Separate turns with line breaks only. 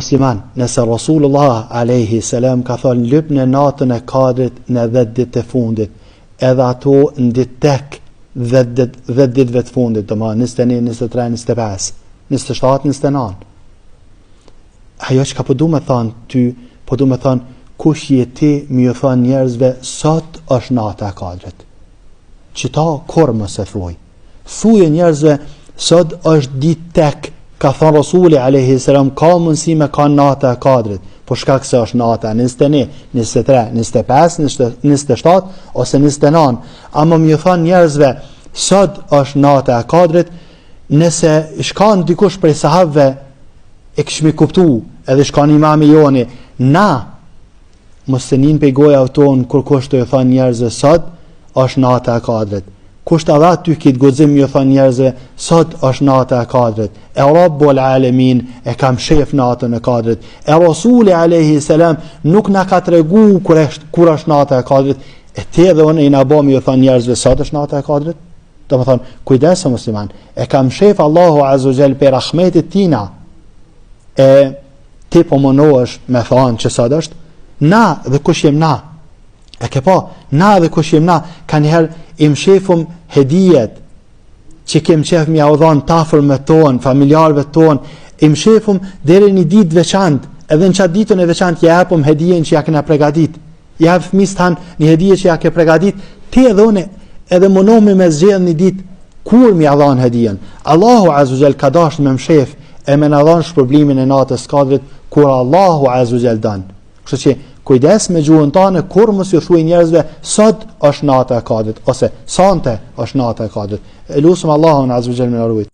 Musliman, nëse Rasulullah alayhi salam ka thënë lyp në natën e kadrit në 10 ditë të fundit, edhe ato në ditë tek 10 ditëve të fundit, domethënë 21, 23, 25, 27, 29. Ajo që ka po du me thënë ty, po du me thënë kush je ti më ju thënë njerëzve sot është nata e kadrit. Që ta kur mos e thuaj. Thuje njerëzve sot është ditë tek. Ka thënë Rasuli alayhi salam ka mundësi me ka nata e kadrit, po shkak se është nata 21, 23, 25, 27 ose 29. Ama më thon njerëzve sot është nata e kadrit, nëse shkan dikush prej sahabëve e kishmi kuptu, edhe shkan imami joni, na mos të nin pe goja ton kur kush të thon njerëzve sot është nata e kadrit. Kusht edhe aty këtë guxim ju thon njerëzve sot është nata e kadrit. E Rabbul Alamin e kam shef natën e kadrit. E Rasuli alayhi salam nuk na ka tregu kur është nata e kadrit. E te edhe unë i na bëm ju thon njerëzve sot është nata e kadrit. Do të thon kujdes musliman. E kam shef Allahu azza jall pe rahmetit tina. E ti po mënohesh me thon që sot është na dhe kush jem na. E ke pa, na dhe kush jem na, ka njëherë im shefum hedijet që kem qef mi audhan tafër me ton, familjarve ton, im shefum deri një ditë veçant, edhe në qatë ditën e veçant jepum hedijen që ja kena pregadit, jep fëmis tanë një hedije që ja ke pregadit, ti edhe une edhe mënomi me zgjedh një ditë kur mi audhan hedijen. Allahu azuzel ka dasht me mshef e me në adhan shpërblimin e natës kadrit kur Allahu azuzel dan. Kështë që kujdes me gjuhën tane kur mos ju thuaj njerëzve sot është nata e kadrit ose sante është nata e kadrit. Elusum Allahun azza wa jalla me arrujt.